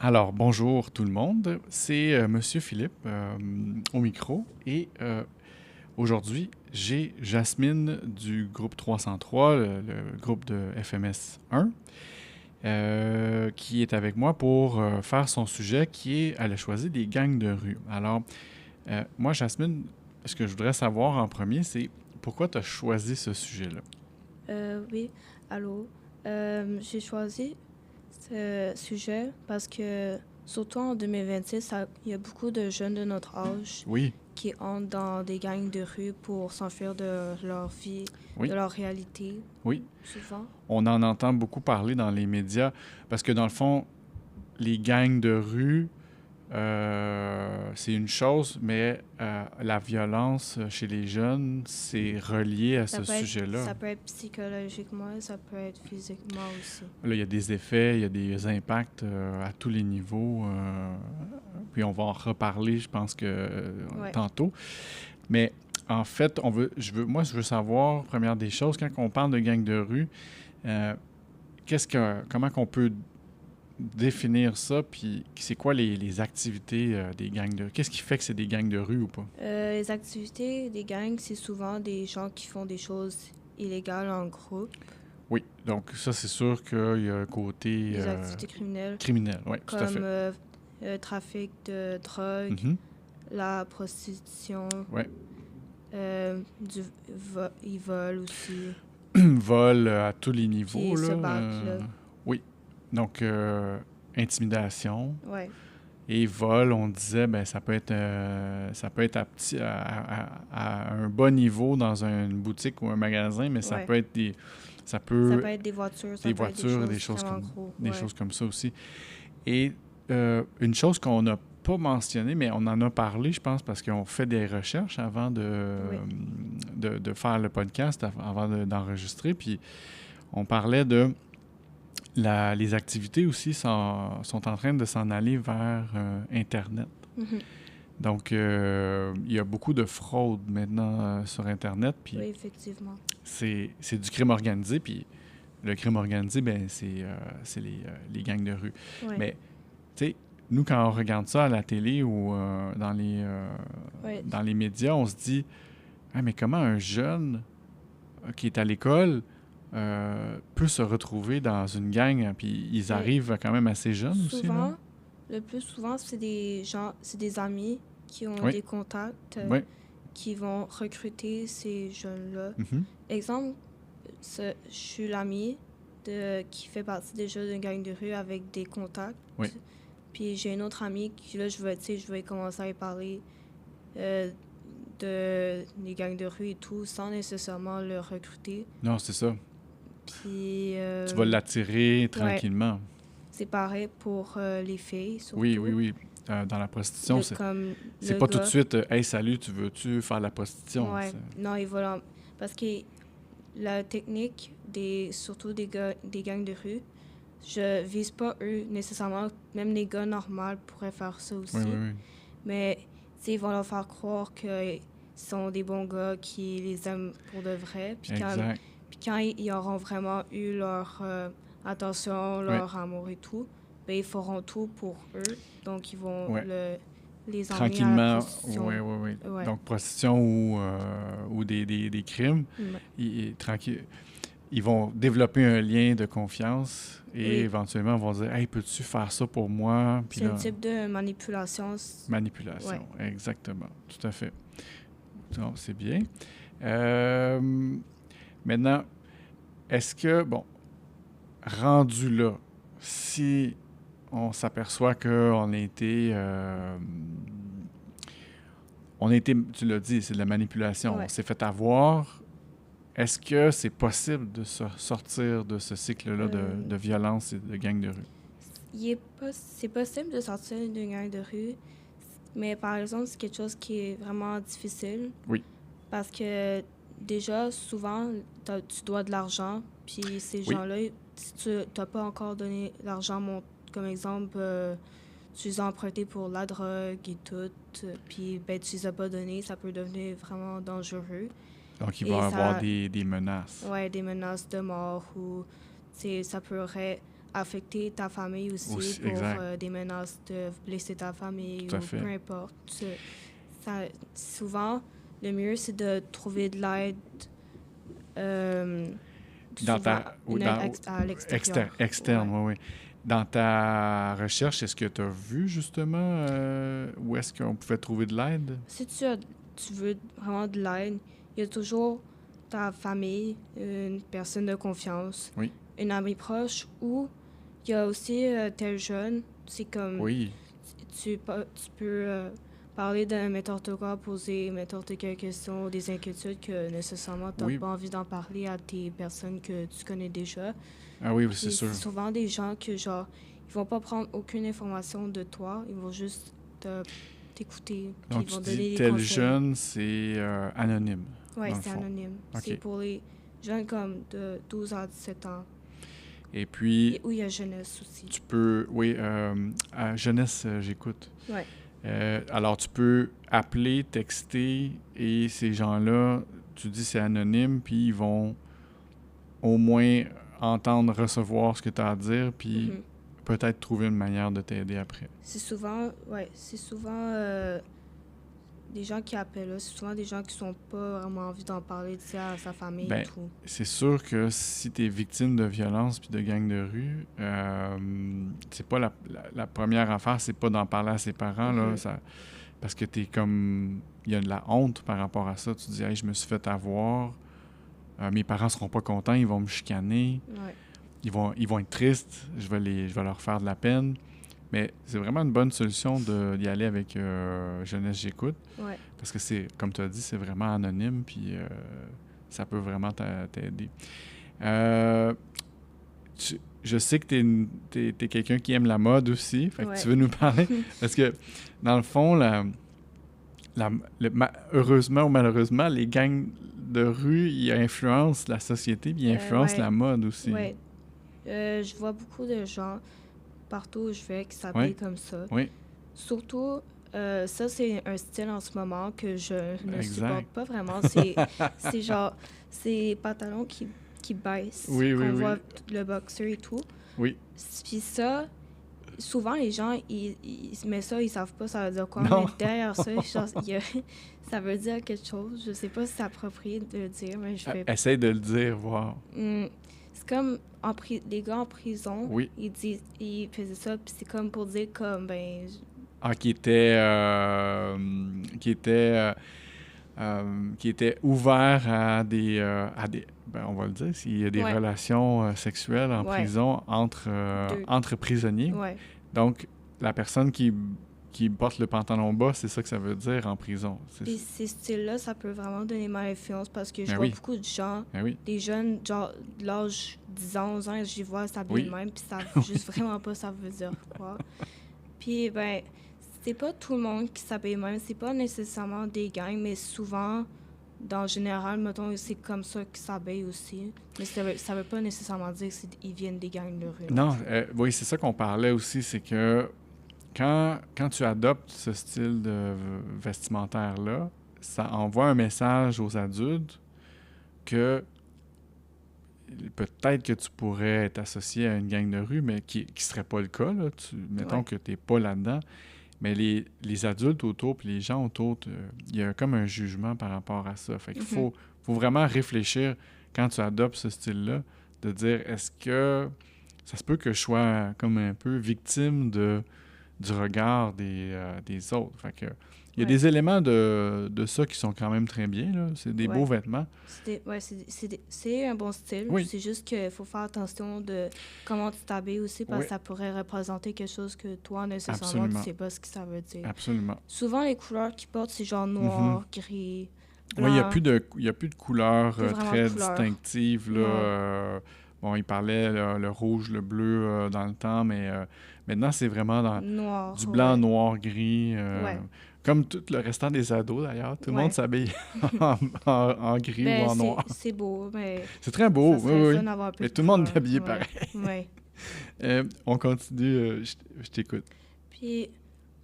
Alors, bonjour tout le monde. C'est Monsieur Philippe au micro. Et aujourd'hui, j'ai Jasmine du groupe 303, le groupe de FMS 1, qui est avec moi pour faire son sujet qui est, elle a choisi des gangs de rue. Alors, moi, Jasmine, ce que je voudrais savoir en premier, c'est pourquoi tu as choisi ce sujet-là? Oui, allô. J'ai choisi ce sujet parce que, surtout en 2026, il y a beaucoup de jeunes de notre âge Oui, qui entrent dans des gangs de rue pour s'enfuir de leur vie, de oui, leur réalité, oui. souvent. On en entend beaucoup parler dans les médias parce que dans le fond, les gangs de rue, c'est une chose, mais la violence chez les jeunes, c'est relié à ce sujet-là. Ça peut être psychologiquement, ça peut être physiquement aussi. Là, il y a des effets, il y a des impacts à tous les niveaux. Puis on va en reparler, je pense que Ouais. tantôt. Mais en fait, moi, je veux savoir, première des choses, quand on parle de gangs de rue, euh, comment qu'on peut définir ça, puis c'est quoi les activités des gangs de rue? Qu'est-ce qui fait que c'est des gangs de rue ou pas? Les activités des gangs, c'est souvent des gens qui font des choses illégales en groupe, Oui, donc ça, c'est sûr qu'il y a un côté des activités criminelles, criminel, oui, tout à comme fait. trafic de drogue, Mhm. la prostitution, Ouais. ils volent aussi, Vol à tous les niveaux, puis là. se battent, là. Oui, donc intimidation Ouais, et vol, on disait, ben ça peut être à un bas niveau dans une boutique ou un magasin, mais ouais. ça Ça peut peut être des voitures, des ça peut être des voitures, choses vraiment gros, des ouais. choses comme ça aussi. Et une chose qu'on n'a pas mentionnée, mais on en a parlé, je pense, parce qu'on fait des recherches avant Oui, de faire le podcast, avant d'enregistrer. Puis on parlait de les activités aussi sont en train de s'en aller vers Internet. mhm, Donc, il y a beaucoup de fraude maintenant sur Internet. Puis oui, effectivement. c'est du crime organisé. Puis le crime organisé, ben, c'est les gangs de rue. Ouais, Mais tu sais, nous, quand on regarde ça à la télé ou ouais, dans les médias, on se dit ah, mais comment un jeune qui est à l'école peut se retrouver dans une gang, hein, puis ils mais arrivent quand même assez jeunes aussi, là? souvent, le plus souvent, c'est des gens, c'est des amis qui ont Oui, des contacts, oui. qui vont recruter ces jeunes-là. Mhm. Exemple, je suis l'ami qui fait partie déjà d'une gang de rue avec des contacts. Oui. Puis j'ai une autre amie qui, là, je vais commencer à lui parler euh, des gangs de rue et tout, sans nécessairement le recruter. Non, c'est ça. Puis, Tu vas l'attirer ouais, tranquillement. c'est pareil pour les filles, Oui, surtout. oui, oui. Dans la prostitution, Comme c'est le pas tout de gars. suite Hey, salut, tu veux-tu faire la prostitution? Ouais, non, parce que la technique surtout des gangs de rue, je vise pas eux nécessairement, même les gars normaux pourraient faire ça Oui, oui, aussi, oui. mais tu sais, ils vont leur faire croire qu'ils sont des bons gars qui les aiment pour de vrai, Exact. puis quand ils auront vraiment eu leur attention, Oui, leur amour et tout, ben ils feront tout pour eux, donc ils vont oui. les emmener à la Tranquillement, oui, prostitution. oui, oui. Ouais. Donc, prostitution ou des crimes, Mm. tranquille, ils vont développer un lien de confiance et Oui, éventuellement vont dire Hey, peux-tu faire ça pour moi? Puis c'est un là, type de manipulation. Ouais. manipulation. Exactement. Tout à fait. Donc, c'est bien. Euh, Maintenant, est-ce que, bon, rendu là, si on s'aperçoit qu'on a été. On a été, tu l'as dit, c'est de la manipulation. On Ouais. s'est fait avoir. Est-ce que c'est possible de sortir de ce cycle-là Euh, de violence et de gang de rue? c'est possible de sortir d'une gang de rue, mais par exemple, c'est quelque chose qui est vraiment difficile Oui, parce que déjà, souvent, tu dois de l'argent, puis ces oui, gens-là, si tu n'as pas encore donné l'argent, comme exemple, tu les as empruntés pour la drogue et tout, puis ben, tu les as pas donnés, ça peut devenir vraiment dangereux. donc il Et va y avoir ça, des menaces. ouais, des menaces de mort ou ça pourrait affecter ta famille aussi pour des menaces de blesser ta famille Tout à ou fait. peu importe. Souvent, le mieux, c'est de trouver de l'aide, Dans souvent une aide à l'extérieur. Externe, oui. Dans ta recherche, est-ce que tu as vu justement où est-ce qu'on pouvait trouver de l'aide? Si tu veux vraiment de l'aide, il y a toujours ta famille, une personne de confiance, Oui. une amie proche, ou il y a aussi tes jeunes. C'est comme Oui. tu peux parler de n'importe quoi, poser n'importe quelle question, des inquiétudes que nécessairement tu n'as pas envie d'en parler à tes personnes que tu connais déjà. Ah oui, Puis c'est sûr. c'est souvent des gens que, genre, ils vont pas prendre aucune information de toi, ils vont juste t'écouter. Donc, ils vont tu donner dis des tel conseils. jeune, c'est anonyme. Oui, c'est anonyme. Okay. C'est pour les jeunes comme de 12 à 17 ans. Et puis... Oui, il y a jeunesse aussi. Tu peux... Oui, à jeunesse, j'écoute. Oui. Alors, tu peux appeler, texter, et ces gens-là, tu dis c'est anonyme, puis ils vont au moins entendre, recevoir ce que tu as à dire, puis peut-être trouver une manière de t'aider après. C'est souvent des gens qui appellent là, c'est souvent des gens qui sont pas vraiment envie d'en parler à sa famille et tout. C'est sûr que si tu es victime de violence puis de gang de rue, c'est pas la première affaire, c'est pas d'en parler à ses parents, là, parce que t'es comme... Il y a de la honte par rapport à ça. Tu te dis, hey, je me suis fait avoir, mes parents seront pas contents, ils vont me chicaner, ils vont être tristes, je vais leur faire de la peine. Mais c'est vraiment une bonne solution d'y aller avec Jeunesse J'écoute. Ouais. Parce que c'est, comme tu as dit, c'est vraiment anonyme, puis ça peut vraiment t'aider. Je sais que t'es quelqu'un qui aime la mode aussi, fait que tu veux nous parler. Parce que, dans le fond, heureusement ou malheureusement, les gangs de rue, ils influencent la société, puis ils influencent la mode aussi. Oui. Je vois beaucoup de gens partout où je vais qui s'habillent comme ça. Oui. Surtout, ça, c'est un style en ce moment que je ne supporte pas vraiment. C'est genre, ces pantalons qui baissent, qu'on voit le boxer et tout. Oui. Puis ça, souvent, les gens, ils mettent ça, ils savent pas ça veut dire quoi. Non. Mais derrière ça, genre, ça veut dire quelque chose. Je sais pas si c'est approprié de le dire, mais je fais... Essaye de le dire, voir. C'est comme les gars en prison, ils faisaient ça, puis c'est comme pour dire comme, qui était ouvert à des on va le dire, s'il y a des relations sexuelles en prison entre prisonniers. Ouais. Donc, la personne qui porte le pantalon bas, c'est ça que ça veut dire en prison. Et ces styles-là, ça peut vraiment donner mal influence parce que je vois beaucoup de gens, des jeunes, genre de l'âge 10 ans, 11 ans, j'y vois s'habiller de même, puis ça juste vraiment pas ça veut dire quoi. Puis, c'est pas tout le monde qui s'habille même, c'est pas nécessairement des gangs, mais souvent, dans le général, mettons, c'est comme ça qu'ils s'habillent aussi. Mais ça veut pas nécessairement dire qu'ils viennent des gangs de rue. Non, oui, c'est ça qu'on parlait aussi, c'est que quand tu adoptes ce style de vestimentaire-là, ça envoie un message aux adultes que peut-être que tu pourrais être associé à une gang de rue, mais qui ne serait pas le cas. Là. Mettons que tu n'es pas là-dedans. Mais les adultes autour puis les gens autour, il y a comme un jugement par rapport à ça. Fait qu'il faut vraiment réfléchir quand tu adoptes ce style-là, de dire, est-ce que ça se peut que je sois comme un peu victime du regard des autres? Fait que il y a des éléments de ça qui sont quand même très bien. Là. C'est des beaux vêtements. C'est un bon style. Oui. C'est juste qu'il faut faire attention de comment tu t'habilles aussi parce que ça pourrait représenter quelque chose que toi, nécessairement, tu ne sais pas ce que ça veut dire. Absolument. Souvent, les couleurs qu'ils portent, c'est genre noir, gris, blanc. Oui, il n'y a plus de couleurs très distinctives. Là, bon, il parlait le rouge, le bleu dans le temps, mais maintenant, c'est vraiment dans du blanc, noir, gris. Comme tout le restant des ados, d'ailleurs. Tout le monde s'habille en gris ou en noir. C'est beau, mais... C'est très beau, oui. Mais tout le monde est habillé pareil. Oui. On continue, je t'écoute. Puis,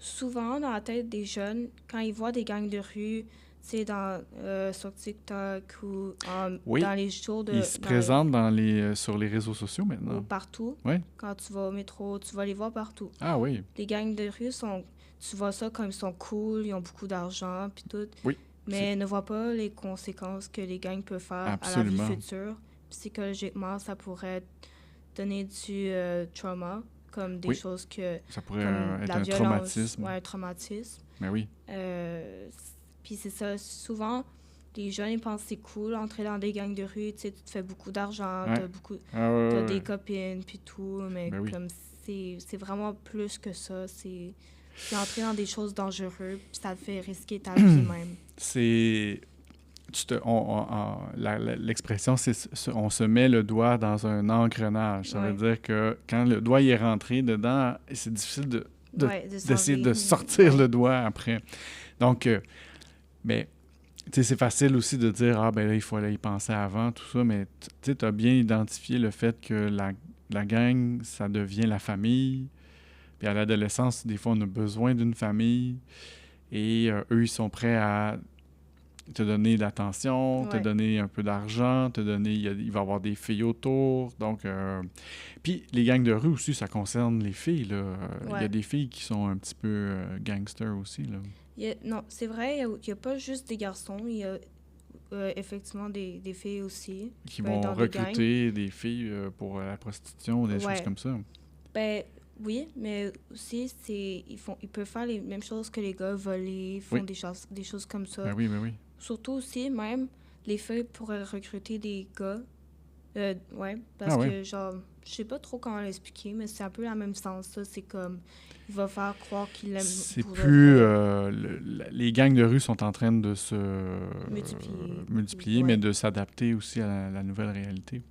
souvent, dans la tête des jeunes, quand ils voient des gangs de rue, sur TikTok ou oui, dans les shows ils se présentent sur les réseaux sociaux maintenant. Ou partout. Oui. Quand tu vas au métro, tu vas les voir partout. Ah oui. Les gangs de rue tu vois ça comme ils sont cool, ils ont beaucoup d'argent, puis tout. Oui. Mais ne vois pas les conséquences que les gangs peuvent faire Absolument. à la vie future. Psychologiquement, ça pourrait donner du trauma, comme des choses que... Ça pourrait être un traumatisme. Ouais, un traumatisme. Mais oui. Puis c'est ça, souvent, les jeunes, ils pensent que c'est cool, entrer dans des gangs de rue, tu sais, tu te fais beaucoup d'argent, t'as des copines, puis tout, mais comme c'est vraiment plus que ça, c'est entrer dans des choses dangereuses, puis ça te fait risquer ta vie même. C'est... l'expression, c'est on se met le doigt dans un engrenage. Ça veut dire que quand le doigt y est rentré dedans, c'est difficile d'essayer de sortir le doigt après. Donc, mais tu sais, c'est facile aussi de dire, ah ben là, il faut aller y penser avant, tout ça, mais tu sais, tu as bien identifié le fait que la gang, ça devient la famille. Puis à l'adolescence, des fois, on a besoin d'une famille. Et eux, ils sont prêts à te donner de l'attention, te donner un peu d'argent, te donner... Il va y avoir des filles autour. Donc, puis les gangs de rue aussi, ça concerne les filles, là. Il y a des filles qui sont un petit peu gangsters aussi, là. Non, c'est vrai, il n'y a pas juste des garçons, il y a effectivement des filles aussi. Qui vont recruter des filles pour la prostitution, des choses comme ça. Ben oui, mais aussi, ils peuvent faire les mêmes choses que les gars, voler, ils font des choses comme ça. Ben oui. Surtout aussi, même, les filles pourraient recruter des gars. Parce que, genre, je sais pas trop comment l'expliquer, mais c'est un peu la même sens, ça. C'est comme, il va faire croire qu'il aime... C'est plus... les gangs de rue sont en train de se multiplier, mais de s'adapter aussi à la nouvelle réalité.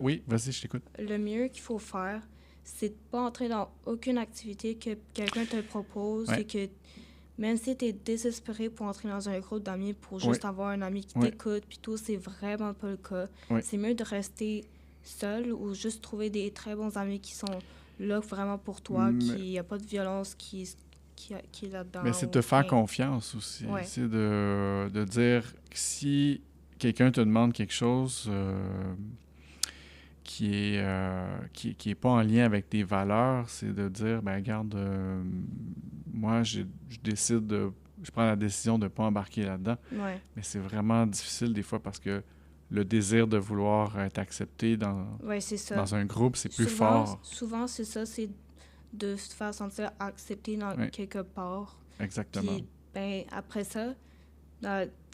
Oui, vas-y, je t'écoute. Le mieux qu'il faut faire, c'est de pas entrer dans aucune activité que quelqu'un te propose et que même si tu es désespéré pour entrer dans un groupe d'amis pour juste avoir un ami qui t'écoute, puis tout, c'est vraiment pas le cas. C'est mieux de rester seul ou juste trouver des très bons amis qui sont là vraiment pour toi, qu'il n'y a pas de violence qui est là-dedans. Mais c'est de te faire confiance aussi. C'est de dire que si quelqu'un te demande quelque chose qui est pas en lien avec tes valeurs, c'est de dire, ben regarde, moi, je prends la décision de ne pas embarquer là-dedans. Mais c'est vraiment difficile des fois parce que le désir de vouloir être accepté dans un groupe, c'est plus fort. Souvent, c'est ça, c'est de se faire sentir accepté dans quelque part. Exactement. Puis, ben, après ça,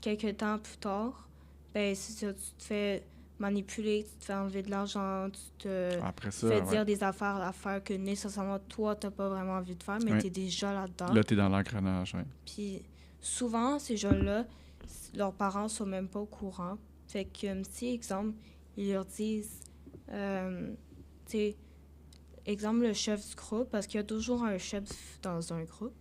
quelques temps plus tard, ben, c'est ça, tu te fais manipuler, tu te fais enlever de l'argent, tu te fais dire des affaires à faire que nécessairement toi, tu n'as pas vraiment envie de faire, mais tu es déjà là-dedans. Là, tu es dans l'engrenage, Puis souvent, ces jeunes-là, leurs parents sont même pas au courant. Fait que si, exemple, ils leur disent, tu sais, exemple, le chef du groupe, parce qu'il y a toujours un chef dans un groupe.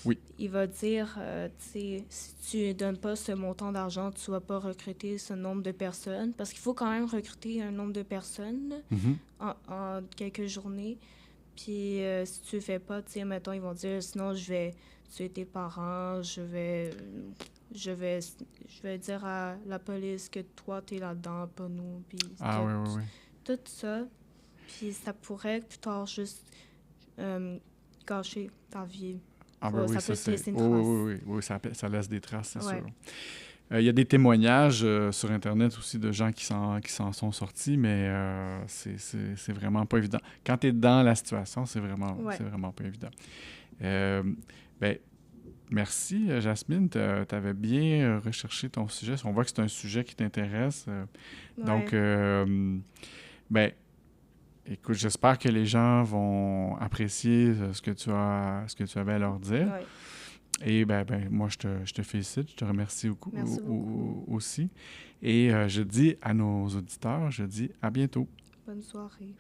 Oui. Il va dire, tu sais, si tu ne donnes pas ce montant d'argent, tu ne vas pas recruter ce nombre de personnes. Parce qu'il faut quand même recruter un nombre de personnes en quelques journées. Puis si tu le fais pas, tu sais, mettons, ils vont dire, sinon je vais tuer tes parents, je vais dire à la police que toi, tu es là-dedans, pas nous. Puis oui. Tout ça. Puis ça pourrait plus tard juste gâcher ta vie. Ça peut laisser une trace. Oui, ça laisse des traces, c'est sûr. Il y a des témoignages sur Internet aussi de gens qui s'en sont sortis, mais c'est vraiment pas évident. Quand tu es dans la situation, c'est vraiment pas évident. Merci, Jasmine. Tu avais bien recherché ton sujet. On voit que c'est un sujet qui t'intéresse. Donc, écoute, j'espère que les gens vont apprécier ce que tu avais à leur dire. Et moi, je te félicite, je te remercie beaucoup, aussi. Et je dis à nos auditeurs, à bientôt. Bonne soirée.